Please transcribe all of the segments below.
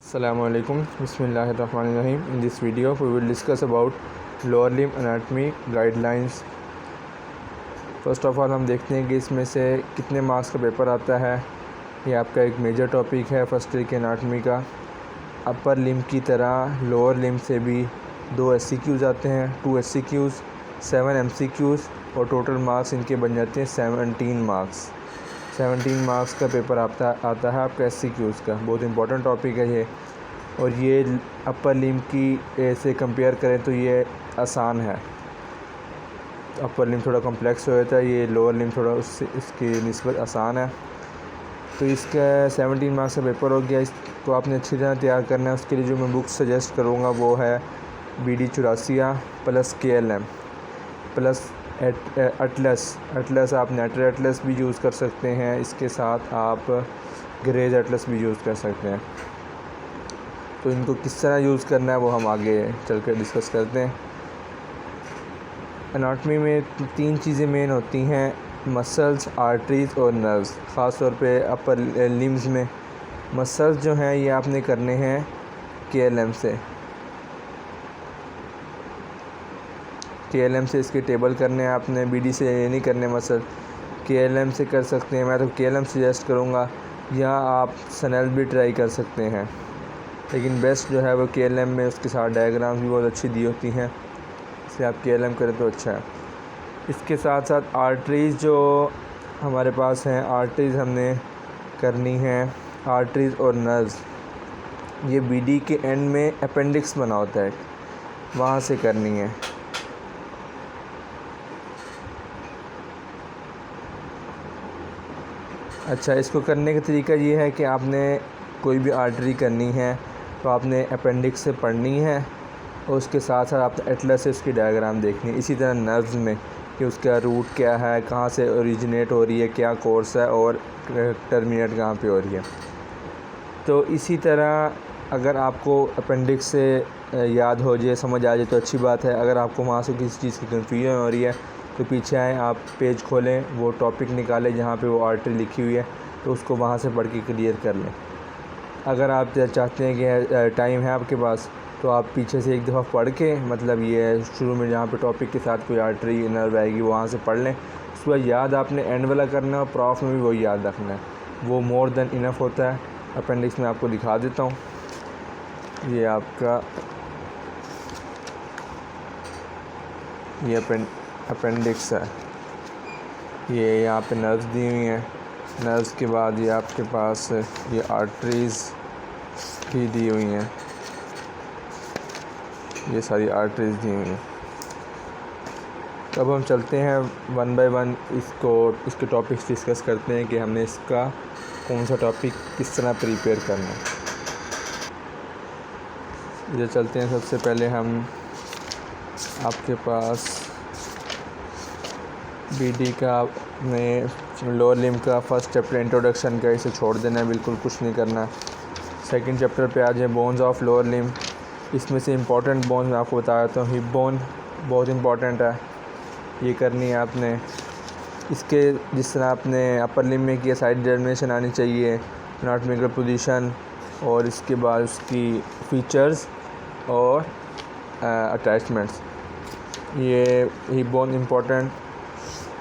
Assalamu alaikum. Bismillahirrahmanirrahim. In this video we will discuss about lower limb anatomy guidelines. First of all हम देखते हैं कि इसमें से कितने मार्क्स का पेपर आता है। ये आपका एक मेजर टॉपिक है फर्स्ट ईयर के एनाटमी का। अपर लिम्ब की तरह लोअर लिम्ब से भी 2 SCQs आते हैं, 2 SCQs, 7 MCQs और टोटल मार्क्स इनके बन जाते हैं 17 मार्क्स। 17 मार्क्स का पेपर आता है आपका SCQs का। बहुत इंपॉर्टेंट टॉपिक है ये। और ये अपर लिम्ब की से कंपेयर करें तो ये आसान है। अपर लिम्ब थोड़ा कॉम्प्लेक्स हो जाता है, ये लोअर लिम्ब थोड़ा इसकी निस्बत आसान है। तो इसका 17 मार्क्स का पेपर हो गया। इसको आपने अच्छी तरह तैयार करना है। उसके लिए जो मैं बुक सजेस्ट करूँगा वो है BD 84 plus KLM plus Atlas. आप नेटर एटलस भी यूज़ कर सकते हैं, इसके साथ आप ग्रेज एटलस भी यूज़ कर सकते हैं। तो इनको किस तरह यूज़ करना है वो हम आगे चल कर डिस्कस करते हैं। एनाटमी में 3 चीज़ें मेन होती हैं, मसल्स, आर्टरीज़ और नर्व्स। ख़ास तौर पे अपर लिम्स में मसल्स जो हैं ये आपने करने हैं KLM से इसके टेबल करने हैं आपने। BD से ये नहीं करने मसल, KLM से कर सकते हैं। मैं तो KLM सजेस्ट करूँगा, या आप SNEL भी ट्राई कर सकते हैं, लेकिन बेस्ट जो है वो KLM में। उसके साथ डायग्राम्स भी बहुत अच्छी दी होती हैं, इसलिए आप KLM करें तो अच्छा है। इसके साथ साथ आर्टरीज़ जो हमारे पास हैं, आर्टरीज़ हमने करनी है, आर्टरीज़ और नर्व्स। ये BD के एंड में अपेंडिक्स बना होता है, वहाँ से करनी है। अच्छा, इसको करने का तरीका ये है कि आपने कोई भी आर्टरी करनी है तो आपने अपेंडिक्स से पढ़नी है और उसके साथ साथ आपने एटलस से उसकी डायग्राम देखनी है। इसी तरह नर्व्स में कि उसका रूट क्या है, कहाँ से ओरिजिनेट हो रही है, क्या कोर्स है और टर्मिनेट कहाँ पे हो रही है। तो इसी तरह अगर आपको अपेंडिक्स से याद हो जाए, समझ आ जाए तो अच्छी बात है। अगर आपको वहाँ से किसी चीज़ की कन्फ्यूजन हो रही है तो पीछे आएँ, आप पेज खोलें, वो टॉपिक निकालें जहाँ पे वो आर्टरी लिखी हुई है, तो उसको वहाँ से पढ़ के क्लियर कर लें। अगर आप चाहते हैं कि टाइम है आपके पास तो आप पीछे से एक दफ़ा पढ़ के, मतलब ये शुरू में जहाँ पे टॉपिक के साथ कोई आर्टरी नर्व आएगी वहाँ से पढ़ लें। उसके बाद याद आपने एंड वाला करना है और प्रॉफ में भी वही याद रखना है, वो मोर देन इनफ होता है। अपेंडिक्स में आपको दिखा देता हूँ। ये आपका ये अपेंडिक्स है। ये यहाँ पे नर्व्स दी हुई हैं। नर्व्स के बाद ये आपके पास ये आर्टरीज़ भी दी हुई हैं। ये सारी आर्टरीज़ दी हुई हैं। अब हम चलते हैं 1 बाय 1 इसके टॉपिक्स डिस्कस करते हैं कि हमने इसका कौन सा टॉपिक किस तरह प्रिपेयर करना है। ये चलते हैं। सबसे पहले हम आपके पास BD का में लोअर लिम्ब का फर्स्ट चैप्टर इंट्रोडक्शन का, इसे छोड़ देना है, बिल्कुल कुछ नहीं करना। सेकंड चैप्टर पे आ जाए, बोन्स ऑफ लोअर लिम्ब। इसमें से इंपॉर्टेंट बोन मैं आपको बता देता हूँ। हिप बोन बहुत इंपॉर्टेंट है, ये करनी है आपने। इसके जिस तरह आपने अपर लिम्ब में किया, साइड डिटर्मिनेशन आनी चाहिए, एनाटॉमिकल पोजीशन और इसके बाद उसकी फीचर्स और अटैचमेंट्स। ये हिप बोन इंपॉर्टेंट।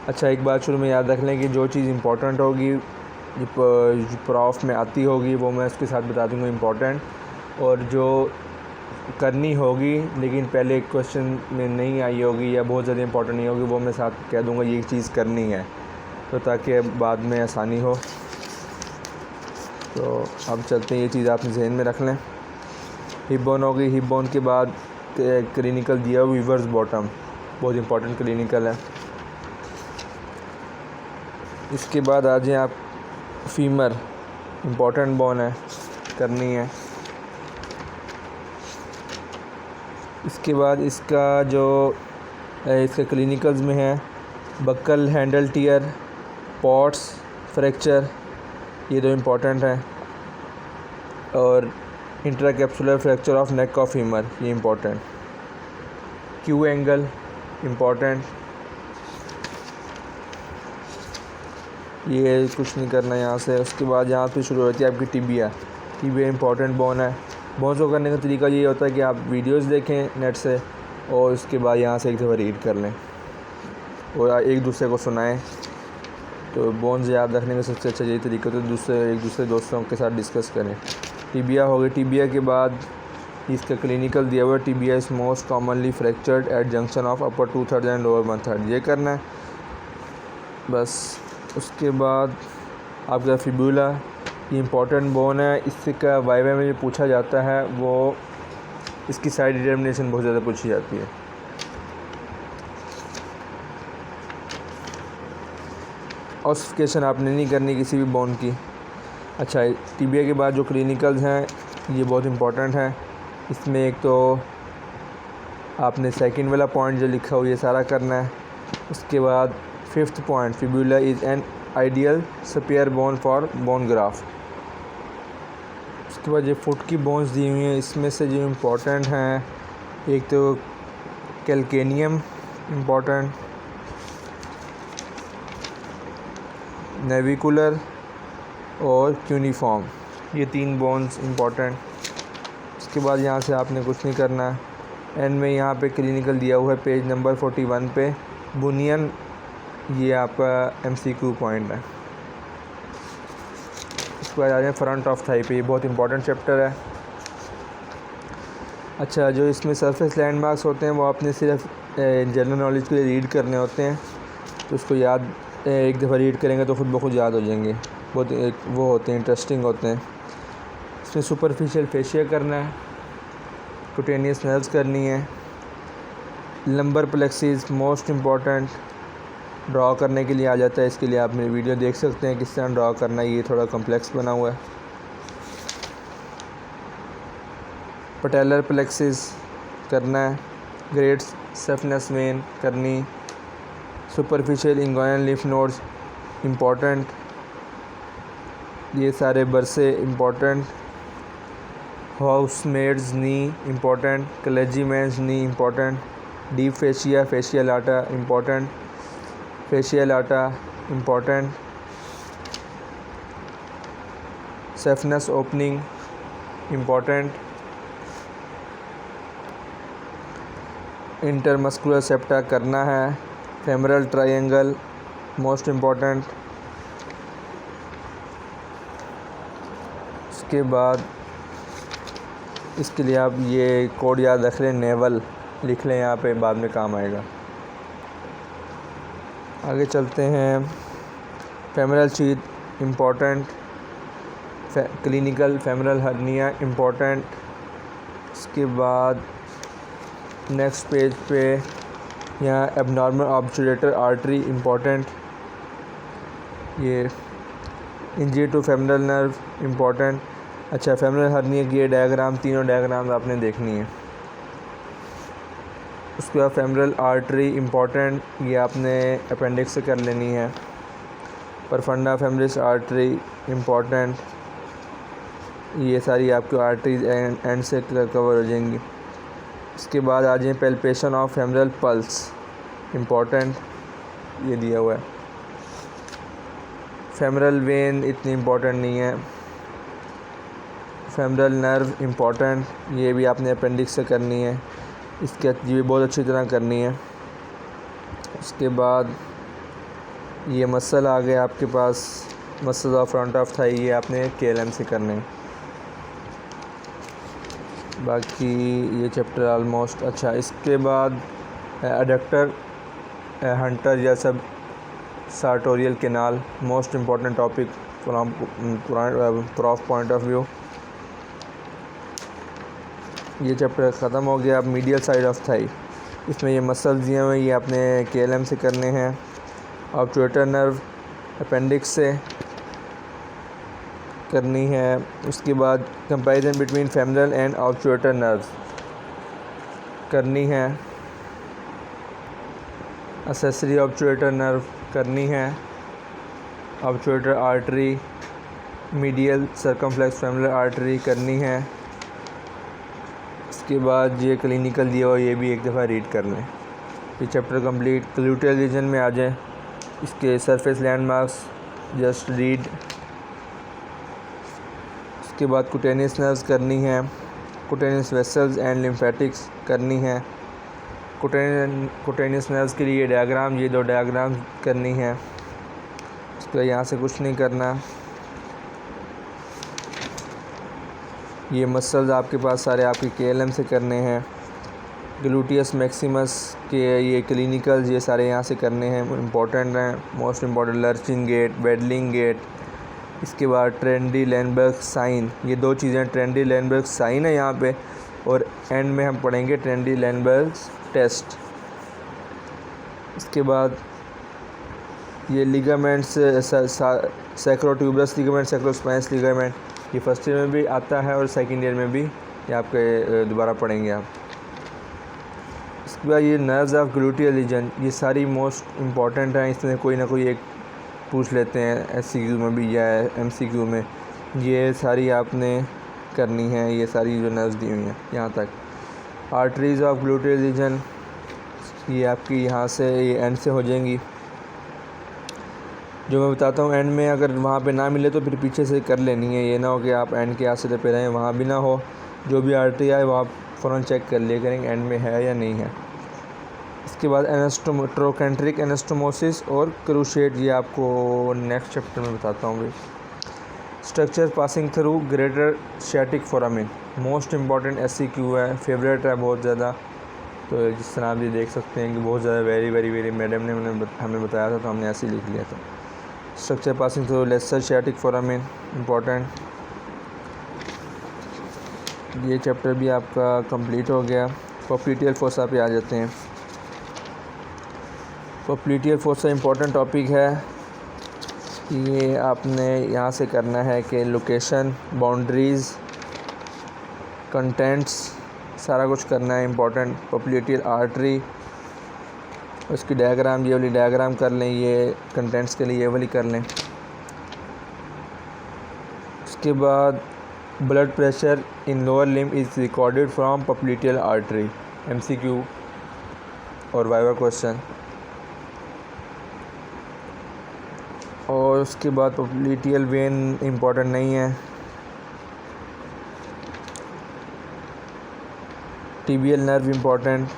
अच्छा, एक बात शुरू में याद रख लें कि जो चीज़ इंपॉर्टेंट होगी, जो प्रॉफ में आती होगी, वो मैं उसके साथ बता दूंगा इंपॉर्टेंट, और जो करनी होगी लेकिन पहले क्वेश्चन में नहीं आई होगी या बहुत ज़्यादा इंपॉर्टेंट नहीं होगी, वो मैं साथ कह दूंगा ये चीज़ करनी है, तो ताकि बाद में आसानी हो। तो अब चलते हैं, ये चीज़ आपने जहन में रख लें। हिप बोन हो गई। हिप बोन के बाद क्लिनिकल दिया वीवर्स बॉटम, बहुत इंपॉर्टेंट क्लिनिकल है। इसके बाद आ जाए आप फीमर, इम्पॉर्टेंट बोन है, करनी है। इसके बाद इसका जो इसके क्लिनिकल्स में है, bucket handle tear, Pott's fracture, ये 2 इम्पॉर्टेंट हैं, और intracapsular fracture of neck of femur, ये इम्पॉर्टेंट। क्यू एंगल इम्पॉर्टेंट, ये कुछ नहीं करना यहाँ से। उसके बाद यहाँ पे शुरू होती है आपकी टिबिया। टीबिया इंपॉर्टेंट बोन है। बोन्स को करने का तरीका ये होता है कि आप वीडियोस देखें नेट से और उसके बाद यहाँ से एक दफ़ा रीड कर लें और एक दूसरे को सुनाएं। तो बोन्स याद रखने का सबसे अच्छा यही तरीका, तो एक दूसरे दोस्तों के साथ डिस्कस करें। टीबिया हो गई। टीबिया के बाद इसका क्लिनिकल दिया हुआ है। Tibia is most commonly fractured at junction of upper 2/3 and lower 1/3। ये करना है बस। उसके बाद आपका फिबुला, ये इंपॉर्टेंट बोन है। इसका वाइवा में जो पूछा जाता है वो इसकी साइड डिटर्मिनेशन बहुत ज़्यादा पूछी जाती है। ऑसिफिकेशन आपने नहीं करनी किसी भी बोन की। अच्छा, टीबिया के बाद जो क्लिनिकल्स हैं ये बहुत इंपॉर्टेंट हैं। इसमें एक तो आपने सेकंड वाला पॉइंट जो लिखा हो ये सारा करना है। उसके बाद 5th point, fibula is an ideal spare bone for bone graft. उसके बाद ये फुट की बोन्स दी हुई हैं, इसमें से जो इम्पोर्टेंट हैं एक तो कैल्केनियम इम्पोर्टेंट, नेविकुलर और क्यूनिफॉर्म, ये 3 बोन्स इम्पोर्टेंट। उसके बाद यहाँ से आपने कुछ नहीं करना है। एंड में यहाँ पे क्लिनिकल दिया हुआ है पेज नंबर 41 पे, बुनियन, ये आपका MCQ पॉइंट है। उसके बाद आ जाए फ्रंट ऑफ थाई पे, ये बहुत इंपॉर्टेंट चैप्टर है। अच्छा, जो इसमें सरफेस लैंडमार्क्स होते हैं वो आपने सिर्फ जनरल नॉलेज के लिए रीड करने होते हैं, तो उसको याद एक दफ़ा रीड करेंगे तो खुद ब खुद याद हो जाएंगे। बहुत वो होते हैं, इंटरेस्टिंग होते हैं। इसमें सुपरफिशियल फेशिया करना है, कुटेनियस नर्व्स करनी है, lumbar plexus most important draw करने के लिए आ जाता है। इसके लिए आप मेरी वीडियो देख सकते हैं किस तरह ड्रॉ करना है, ये थोड़ा कॉम्प्लेक्स बना हुआ है। पटेलर प्लेक्सिस करना है, ग्रेट सेफनेस वेन करनी, superficial inguinal lymph nodes important, ये सारे बरसे इम्पॉर्टेंट, हाउसमेड्स नी इम्पॉर्टेंट, क्लेजीमैन्स नी इम्पॉर्टेंट, डीप फेशिया, फेशियल आटा इम्पॉर्टेंट, फेशियल आटा important, safeness opening important, intermuscular septa करना है, फेमरल ट्रायंगल मोस्ट इम्पॉर्टेंट। उसके बाद इसके लिए आप ये कोड याद रख लें, नेवल लिख लें यहाँ पे, बाद में काम आएगा। आगे चलते हैं। Femoral sheath important, clinical femoral hernia important. उसके बाद नेक्स्ट पेज पे यहाँ एबनॉर्मल ऑब्चुलेटर आर्टरी इम्पॉर्टेंट, ये injury to femoral nerve important. अच्छा, फेमरल हर्निया की ये डायग्राम, तीनों डायग्राम आपने देखनी है। उसके बाद फेमरल आर्टरी इम्पॉर्टेंट, ये आपने अपेंडिक्स से कर लेनी है। परफंडा फेमरिस आर्टरी इम्पॉर्टेंट, ये सारी आपकी आर्टरीज एंड से कवर हो जाएंगी। इसके बाद आ जाए palpation of femoral pulse important, ये दिया हुआ है। फेमरल वेन इतनी इम्पॉर्टेंट नहीं है। फेमरल नर्व इम्पॉर्टेंट, ये भी आपने अपेंडिक्स से करनी है, इसके ये भी बहुत अच्छी तरह करनी है। उसके बाद ये मसल आ गए आपके पास, muscle of front of thigh, ये आपने KLM से करने हैं। बाकी ये चैप्टर ऑलमोस्ट। अच्छा, इसके बाद एडक्टर हंटर या सब sartorial canal most important topic from prof point of view. ये चैप्टर ख़त्म हो गया। अब मीडियल साइड ऑफ थाई, इसमें ये मसल्स दिए हुए, ये आपने KLM से करने हैं। ऑब्चुलेटर नर्व अपेंडिक्स से करनी है। उसके बाद comparison between femoral and obturator nerves करनी है। एक्सेसरी ऑब्चुलेटर नर्व करनी है। Obturator artery, medial circumflex femoral artery करनी है। इसके बाद ये क्लिनिकल दिया हुआ, ये भी एक दफ़ा रीड कर लें। ये चैप्टर कंप्लीट। ग्लूटेल रीजन में आ जाए, इसके सरफेस लैंडमार्क्स जस्ट रीड। उसके बाद कुटेनियस नर्व्स करनी है, कुटेनियस वेसल्स एंड लिम्फेटिक्स करनी है। कुटेनियस नर्व्स के लिए डायग्राम, ये 2 डायग्राम करनी है। उसके यहाँ से कुछ नहीं करना। ये मसल्स आपके पास सारे आपके KLM से करने हैं। ग्लूटियस मैक्सिमस के ये क्लिनिकल्स, ये सारे यहाँ से करने हैं, इम्पोर्टेंट हैं, most important. Lurching gait, waddling gait, इसके बाद ट्रेंडी-लैंडबर्ग साइन, ये 2 चीज़ें। ट्रेंडी-लैंडबर्ग साइन है यहाँ पे, और एंड में हम पढ़ेंगे ट्रेंडी-लैंडबर्ग टेस्ट। इसके बाद ये लिगामेंट्स, सैक्रोट्यूबरस लिगामेंट, सैक्रोस्पाइनस लिगामेंट, ये फर्स्ट ईयर में भी आता है और सेकंड ईयर में भी ये आपके दोबारा पढ़ेंगे आप। इसके बाद ये नर्व्स ऑफ ग्लूटियल रीजन, ये सारी मोस्ट इम्पॉर्टेंट हैं, इसमें कोई ना कोई एक पूछ लेते हैं SCQ में भी या MCQ में। ये सारी आपने करनी है, ये सारी जो नर्व्स दी हुई हैं यहाँ तक। आर्टरीज ऑफ ग्लूटियल रीजन, ये आपकी यहाँ से, ये एंड से हो जाएंगी। जो मैं बताता हूँ एंड में, अगर वहाँ पे ना मिले तो फिर पीछे से कर लेनी है, ये ना हो कि आप एंड के आसरे पे रहें, वहाँ भी ना हो। जो भी आर्टरी आए वहाँ फ़ौरन चेक कर लिया करेंगे एंड में है या नहीं है। इसके बाद ट्रोकेंट्रिक एनास्टोमोसिस और क्रूशिएट, ये आपको नेक्स्ट चैप्टर में बताता हूँ भाई। Structure passing through greater sciatic foramen, most important SCQ है, फेवरेट है बहुत ज़्यादा। तो जिस तरह आप ये देख सकते हैं कि बहुत ज़्यादा वेरी वेरी वेरी मैडम ने हमें बताया था तो हमने ऐसे ही लिख लिया था। Structure passing through lesser sciatic foramen, important. ये चैप्टर भी आपका कंप्लीट हो गया। पॉप्लिटियल फोसा पे आ जाते हैं। पॉप्लिटियल फोसा इम्पॉर्टेंट टॉपिक है। ये आपने यहाँ से करना है कि लोकेशन, बाउंड्रीज़, कंटेंट्स, सारा कुछ करना है इम्पॉर्टेंट। पॉप्लिटियल आर्टरी, उसकी डायग्राम, ये वाली डायग्राम कर लें, ये कंटेंट्स के लिए ये वाली कर लें। उसके बाद blood pressure in lower limb is recorded from popliteal artery, MCQ और वाइवा क्वेश्चन। और उसके बाद पॉप्लिटियल वेन इम्पॉर्टेंट नहीं है। Tibial nerve important.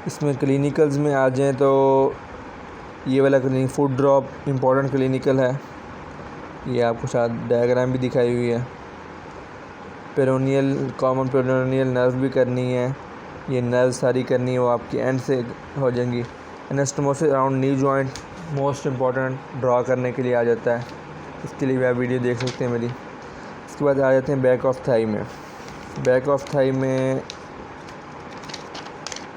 इसमें क्लिनिकल्स में आ जाएं तो ये वाला clinic foot drop important clinical है, ये आपको शायद डायग्राम भी दिखाई हुई है। पेरोनियल, कॉमन पेरोनियल नर्व भी करनी है, ये नर्व सारी करनी है, वो आपकी एंड से हो जाएंगी। Anastomosis around knee joint, most important, draw करने के लिए आ जाता है, इसके लिए भी आप वीडियो देख सकते हैं मेरी। इसके बाद आ जाते हैं बैक ऑफ थाई में। बैक ऑफ थाई में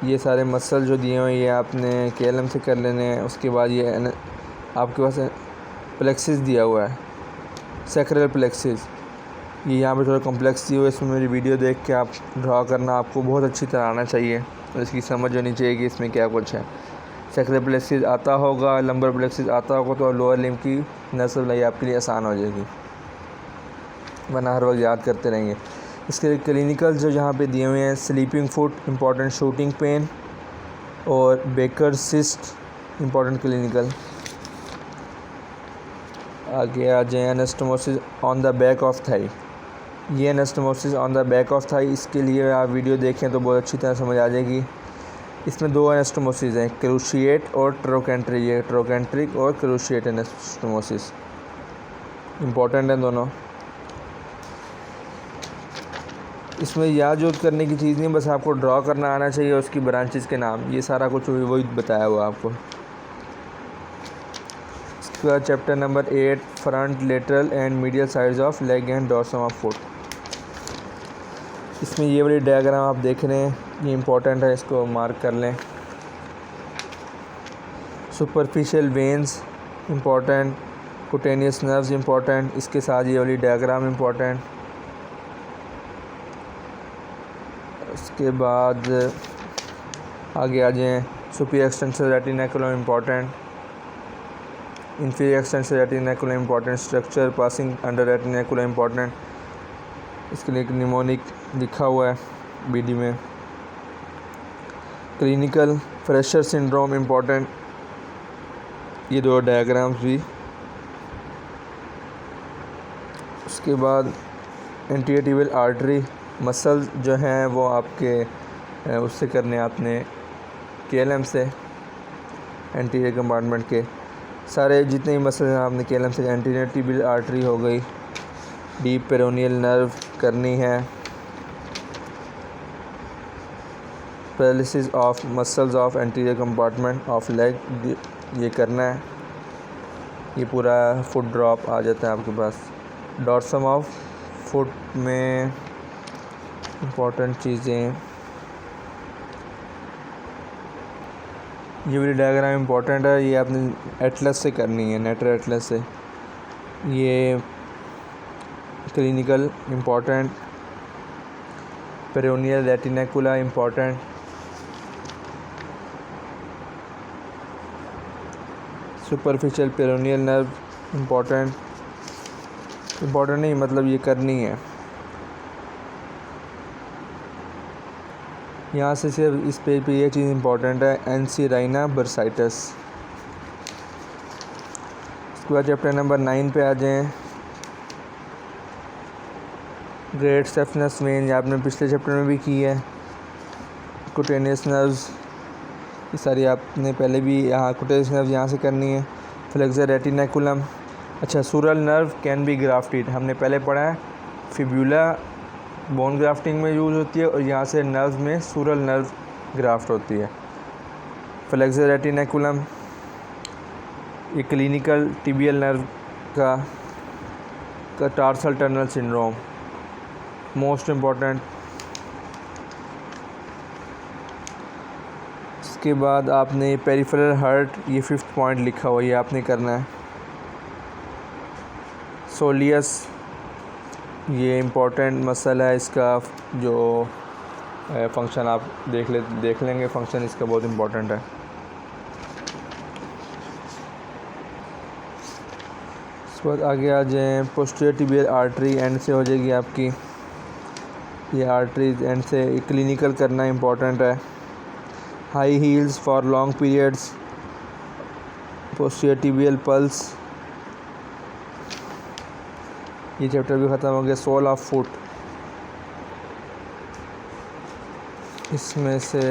ये सारे मसल जो दिए हुए हैं ये आपने KLM से कर लेने हैं। उसके बाद ये आपके पास प्लेक्सिस दिया हुआ है, सैक्रल प्लेक्सिस, ये यहाँ पे थोड़ा कॉम्प्लेक्स दिया हुआ है, इसमें मेरी वीडियो देख के आप ड्रा करना आपको बहुत अच्छी तरह आना चाहिए और इसकी समझ होनी चाहिए कि इसमें क्या कुछ है। सैक्रल प्लेक्सिस आता होगा, लंबर प्लेक्सिस आता होगा तो लोअर लिम्ब की नस्ल लाई आपके लिए आसान हो जाएगी, वरना हर वक्त याद करते रहेंगे। इसके क्लिनिकल जो यहाँ पे दिए हुए हैं, sleeping foot important, shooting pain और बेकर सिस्ट इम्पॉर्टेंट क्लिनिकल। आगे आ जाए anastomosis on the back of thigh, ये anastomosis on the back of thigh, इसके लिए आप वीडियो देखें तो बहुत अच्छी तरह समझ आ जाएगी। इसमें 2 एनास्टोमोसिस हैं, क्रूशिएट और ट्रोकेंट्रिक, ये ट्रोकेंट्रिक और क्रूशिएट एनास्टोमोसिस इम्पॉर्टेंट हैं दोनों। इसमें याद यूज़ करने की चीज़ नहीं, बस आपको ड्रॉ करना आना चाहिए, उसकी ब्रांचेस के नाम, ये सारा कुछ वही बताया हुआ आपको। इसके बाद chapter number 8, front, lateral and medial sides of leg and dorsum of foot. इसमें ये वाली डायग्राम आप देख रहे हैं, ये इम्पोर्टेंट है, इसको मार्क कर लें। Superficial veins important, cutaneous nerves important, इसके साथ ये वाली डायग्राम इम्पोर्टेंट। उसके बाद आगे आ जाएँ, superior extensor retinaculum important, inferior extensor retinaculum important, structure passing under retinaculum important, इसके लिए निमोनिक लिखा हुआ है BD में। क्लिनिकल फ्रेशर सिंड्रोम इम्पोर्टेंट, ये 2 डायग्राम्स भी। उसके बाद एंटीरियर टिबियल आर्टरी मसल जो हैं वो आपके उससे करने आपने केएलएम से, एंटीरियर कंपार्टमेंट के सारे जितने भी मसल हैं आपने केएलएम से। एंटीरियर टिबियल आर्टरी हो गई, डीप पेरोनियल नर्व करनी है, paralysis of muscles of anterior compartment of leg ये करना है। ये पूरा फुट ड्रॉप आ जाता है आपके पास। डॉर्सम ऑफ फुट में इम्पॉर्टेंट चीज़ें, ये वाली डायग्राम इम्पॉर्टेंट है, ये आपने एटलस से करनी है, नेटर एटलस से। ये clinical important, peroneal retinacula important, superficial peroneal nerve important नहीं मतलब ये करनी है। यहाँ से सिर्फ इस पेज पे ये चीज़ इम्पॉर्टेंट है, एनसीराइना बर्साइटस। उसके बाद चैप्टर नंबर 9 पे आ जाएं। ग्रेट स्टेफनस वेन, ये आपने पिछले चैप्टर में भी की है। कुटेनियस नर्व्स, ये सारी आपने पहले भी यहाँ कुटेनियस नर्व यहाँ से करनी है। फ्लेक्सर रेटिनेकुलम, अच्छा सूरल नर्व कैन बी ग्राफ्टेड, हमने पहले पढ़ा है। फिब्यूला बोन ग्राफ्टिंग में यूज़ होती है और यहाँ से नर्व में सूरल नर्व ग्राफ्ट होती है। फ्लेक्सर रेटिनेकुलम ये क्लिनिकल टिबियल नर्व का tarsal tunnel syndrome most important. इसके बाद आपने पेरिफेरल हर्ट, ये 5th पॉइंट लिखा हुआ, ये आपने करना है। सोलियस ये इम्पोर्टेंट मसल है, इसका जो फंक्शन आप देख लेंगे, फंक्शन इसका बहुत इम्पोर्टेंट है। उसके बाद आगे आ जाएँ। पोस्टीरियर टिबियल आर्टरी एंड से हो जाएगी आपकी, ये आर्टरी एंड से क्लिनिकल करना इम्पोर्टेंट है। High heels for long periods, posterior tibial pulse, ये चैप्टर भी ख़त्म हो गया। सोल ऑफ फुट, इसमें से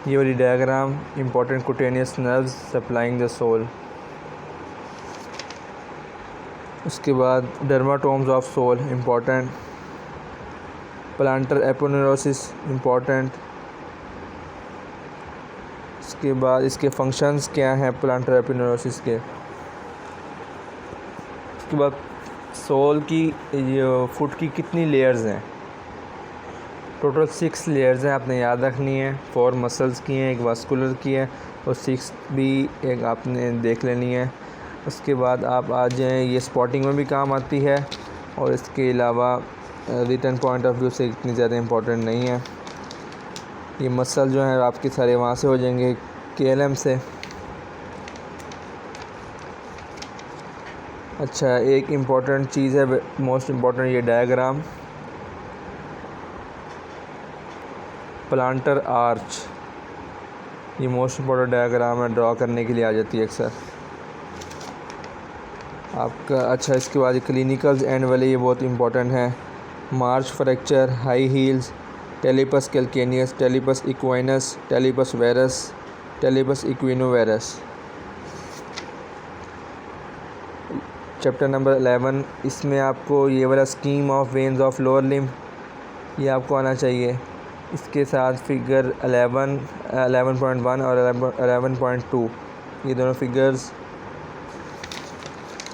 ये वाली diagram important cutaneous nerves supplying the sole. उसके बाद dermatomes of sole important, plantar aponeurosis important. उसके बाद इसके फंक्शंस क्या हैं प्लांटर एपोनेरोसिस के। उसके बाद सोल की ये फुट की कितनी लेयर्स हैं, टोटल 6 लेयर्स हैं, आपने याद रखनी है। 4 मसल्स की हैं, एक वास्कुलर की है और 6 भी एक आपने देख लेनी है। उसके बाद आप आ जाएँ, ये स्पॉटिंग में भी काम आती है और इसके अलावा रिटर्न पॉइंट ऑफ व्यू से इतनी ज़्यादा इम्पोर्टेंट नहीं है। ये मसल जो है आपके सारे वहाँ से हो जाएंगे केएलएम से। अच्छा, एक इम्पॉर्टेंट चीज़ है, मोस्ट इम्पॉर्टेंट, ये डायग्राम प्लांटर आर्च, ये मोस्ट इम्पॉर्टेंट डायग्राम है, ड्रॉ करने के लिए आ जाती है अक्सर आपका। अच्छा, इसके बाद क्लिनिकल्स एंड वाले ये बहुत इम्पॉर्टेंट हैं। March fracture, high heels, talipes calcaneus, talipes equinus, talipes varus, talipes equinovarus. Chapter number 11, इसमें आपको ये वाला scheme of veins of lower limb ये आपको आना चाहिए। इसके साथ फिगर 11.1 और 11.2 ये दोनों फिगर्स।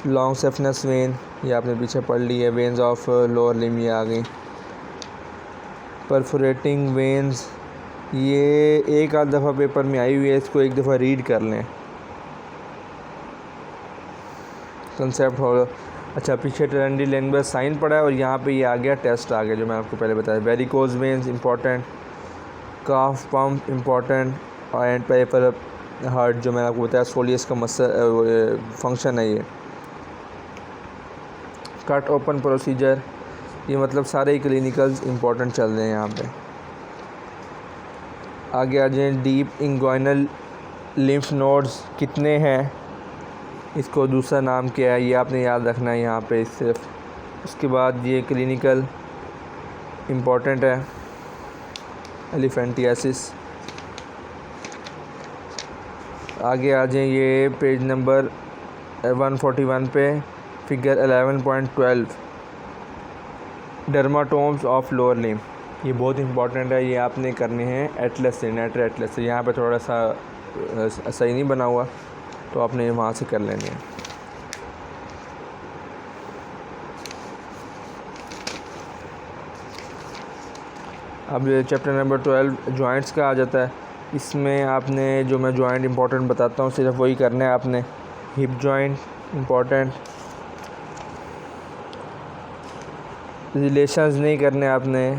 लॉन्ग सेफनस वेन ये आपने पीछे पढ़ ली है, वेन्स ऑफ लोअर लिम्ब ये आ गई। परफोरेटिंग वेन्स ये एक आध दफ़ा पेपर में आई हुई है, इसको एक दफ़ा रीड कर लें, कंसेप्ट हो। अच्छा, पीछे ट्रेंडी लैंग्वेज साइन पड़ा है और यहाँ पे ये आ गया, टेस्ट आ गया जो मैं आपको पहले बताया। Varicose veins important, calf pump important and paper heart जो मैंने आपको बताया सोलियस का मसल फंक्शन है। ये कट ओपन प्रोसीजर, ये मतलब सारे ही क्लिनिकल्स इंपॉर्टेंट चल रहे हैं यहाँ पे। आगे आ जाए, डीप इंगुइनल लिम्फ नोड्स कितने हैं, इसको दूसरा नाम क्या है ये आपने याद रखना है यहाँ पे सिर्फ। उसके बाद ये क्लिनिकल इम्पोर्टेंट है, एलिफेंटियासिस। आगे आ जाए, ये पेज नंबर 141 पे फिगर 11.12 डर्माटोम्स ऑफ लोअर लिम्ब। ये बहुत इंपॉर्टेंट है, ये आपने करने हैं एटलस से, नेटर एटलस से। यहाँ पे थोड़ा सा सही नहीं बना हुआ तो आपने वहाँ से कर लेने हैं। अब चैप्टर नंबर 12 जॉइंट्स का आ जाता है। इसमें आपने जो मैं जॉइंट इंपॉर्टेंट बताता हूँ सिर्फ वही करना है आपने। हिप जॉइंट इंपॉर्टेंट, रिलेशंस नहीं करने आपने,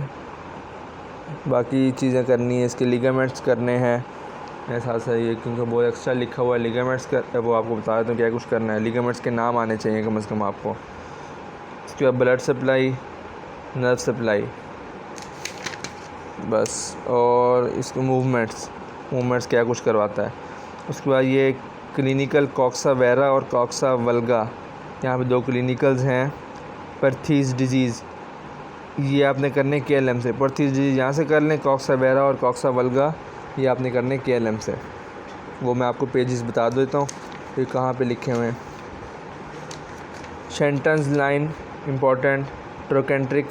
बाकी चीज़ें करनी है। इसके लिगामेंट्स करने हैं ऐसा सा ये, क्योंकि बहुत एक्स्ट्रा लिखा हुआ है लिगामेंट्स का, वो आपको बता देता हूँ क्या कुछ करना है। लिगामेंट्स के नाम आने चाहिए कम से कम आपको। इसके बाद ब्लड सप्लाई, नर्व सप्लाई, बस। और इसके मूवमेंट्स क्या कुछ करवाता है। उसके बाद ये क्लिनिकल कॉक्सा वेरा और कॉक्सा वल्गा, यहाँ पे दो क्लिनिकल्स हैं। परथीज डिजीज़ ये आपने करने KLM से। परथीज डिजीज़ यहाँ से कर लें, कॉक्सा वेरा और कॉक्सा वल्गा ये आपने करने KLM से। वो मैं आपको पेजेस बता देता हूँ ये कहाँ पे लिखे हुए हैं। Shenton's line important, trochanteric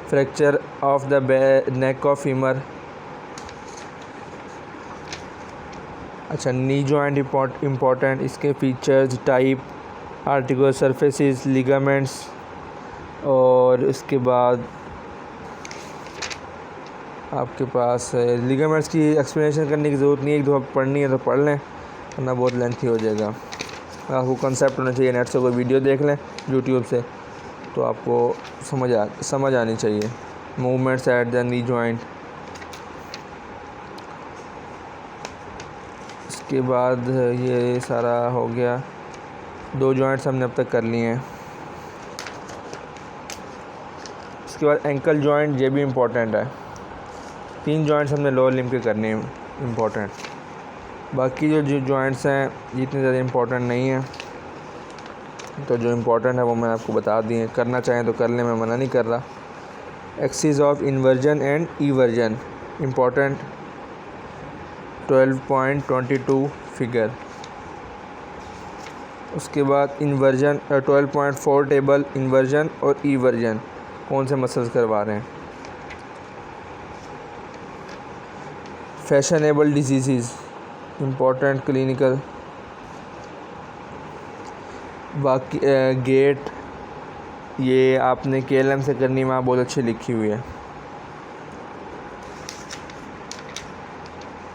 fracture of the neck of femur. अच्छा, नी जॉइंट इम्पोर्टेंट, इसके features, type, articular surfaces, ligaments. और इसके बाद आपके पास लिगामेंट्स की एक्सप्लेनेशन करने की ज़रूरत नहीं है, एक दफ़ा पढ़नी है तो पढ़ लें वरना बहुत लेंथी हो जाएगा। आपको कंसेप्ट होना चाहिए, नेट से कोई वीडियो देख लें यूट्यूब से तो आपको समझ आनी चाहिए। Movements at the knee joint. इसके बाद ये सारा हो गया, दो जॉइंट्स हमने अब तक कर लिए हैं। इसके बाद एंकल जॉइंट, ये भी इम्पोर्टेंट है। 3 जॉइंट्स हमने लोअर लिम्ब के करने हैं इम्पोर्टेंट। बाकी जो जॉइंट्स हैं ये इतने ज़्यादा इम्पोर्टेंट नहीं हैं, तो जो इम्पोर्टेंट है वो मैंने आपको बता दिए। करना चाहें तो कर लें, मैं मना नहीं कर रहा। Axis of inversion and eversion important, 12.22 figure. उसके बाद इन्वर्जन 12.4 टेबल इन्वर्जन और ईवर्जन कौन से मसल्स करवा रहे हैं। Fashionable disease important clinical. बाकी गेट ये आपने KLM से करनी, वहाँ बहुत अच्छी लिखी हुई है।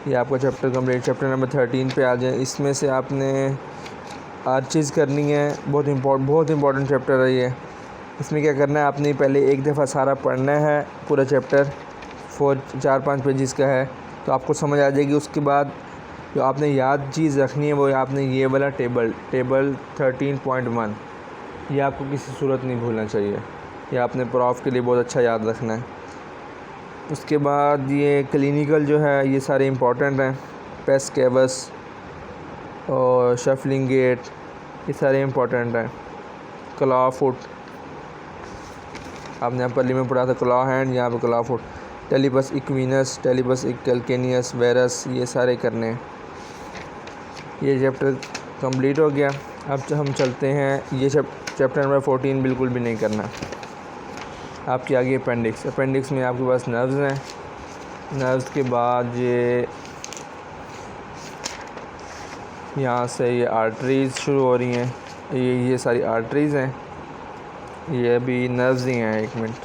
ये आपका चैप्टर कंप्लीट। चैप्टर नंबर 13 पे आ जाए। इसमें से आपने आर्चेज़ करनी है, बहुत इंपॉर्टेंट चैप्टर है ये। इसमें क्या करना है, आपने पहले एक दफ़ा सारा पढ़ना है, पूरा चैप्टर 4-5 पेजेस का है तो आपको समझ आ जाएगी। उसके बाद जो आपने याद चीज़ रखनी है वो आपने ये वाला टेबल 13.1 ये आपको किसी सूरत नहीं भूलना चाहिए। ये आपने प्रॉफ के लिए बहुत अच्छा याद रखना है। उसके बाद ये क्लिनिकल जो है ये सारे इम्पोर्टेंट हैं। पेस कैवस और शफलिंग गेट ये सारे इम्पोर्टेंट हैं। क्लॉ फुट आपने अपर लिम्ब में पढ़ा था, क्लॉ हैंड, यहाँ पे क्लॉ फुट। टेलिपस इक्विनस, टेलिपस कैल्केनियस, वेरस ये सारे करने हैं। ये चैप्टर कंप्लीट हो गया। अब हम चलते हैं, ये चैप्टर नंबर 14 बिल्कुल भी नहीं करना। आपकी आगे अपेंडिक्स में आपके पास नर्व्स हैं। नर्व्स के बाद ये यहाँ से ये आर्टरीज़ शुरू हो रही हैं, ये सारी आर्टरीज़ हैं। ये भी नर्व्स ही हैं, एक मिनट,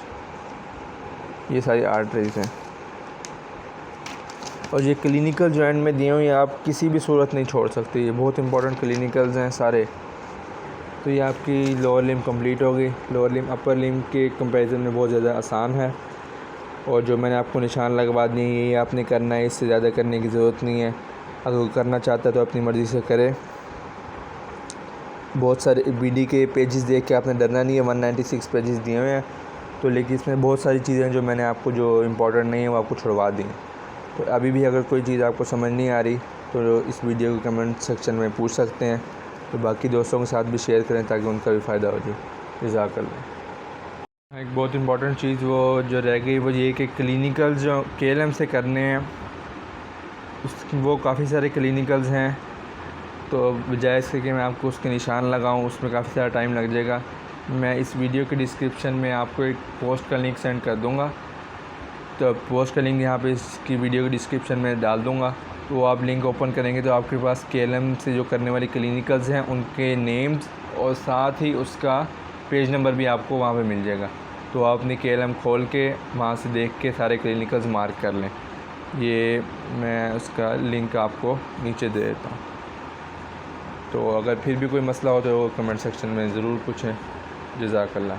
ये सारी आर्टरीज़ हैं। और ये क्लिनिकल जॉइंट में दिए हुए आप किसी भी सूरत नहीं छोड़ सकते, ये बहुत इंपॉर्टेंट क्लिनिकल्स हैं सारे। तो ये आपकी लोअर लिम्ब कंप्लीट हो गई। लोअर लिम्ब अपर लिम्ब के कंपैरिजन में बहुत ज़्यादा आसान है। और जो मैंने आपको निशान लगवा दिए ये आपने करना है, इससे ज़्यादा करने की ज़रूरत नहीं है। अगर करना चाहता है तो अपनी मर्ज़ी से करे। बहुत सारे BD के पेजेस देख के आपने डरना नहीं है, 196 पेजेस दिए हुए हैं तो, लेकिन इसमें बहुत सारी चीज़ें जो मैंने आपको जो इम्पोर्टेंट नहीं है वो आपको छुड़वा दी। तो अभी भी अगर कोई चीज़ आपको समझ नहीं आ रही तो इस वीडियो को कमेंट सेक्शन में पूछ सकते हैं, तो बाकी दोस्तों के साथ भी शेयर करें ताकि उनका भी फ़ायदा हो जाए। जज़ाकल्लाह। एक बहुत इंपॉर्टेंट चीज़ वो जो रह गई वो ये कि क्लिनिकल जो KLM से करने हैं वो काफ़ी सारे क्लिनिकल्स हैं, तो बजाय इसके कि मैं आपको उसके निशान लगाऊं उसमें काफ़ी सारा टाइम लग जाएगा। मैं इस वीडियो के डिस्क्रिप्शन में आपको एक पोस्ट का लिंक सेंड कर दूंगा, तो पोस्ट का लिंक यहाँ पे इसकी वीडियो के डिस्क्रिप्शन में डाल दूंगा। तो आप लिंक ओपन करेंगे तो आपके पास KLM से जो करने वाली क्लिनिकल्स हैं उनके नेम्स और साथ ही उसका पेज नंबर भी आपको वहाँ पे मिल जाएगा। तो आप अपनी KLM खोल के वहाँ से देख के सारे क्लिनिकल्स मार्क कर लें। ये मैं उसका लिंक आपको नीचे दे देता हूँ। तो अगर फिर भी कोई मसला हो तो कमेंट सेक्शन में ज़रूर पूछें। जज़ाकल्लाह।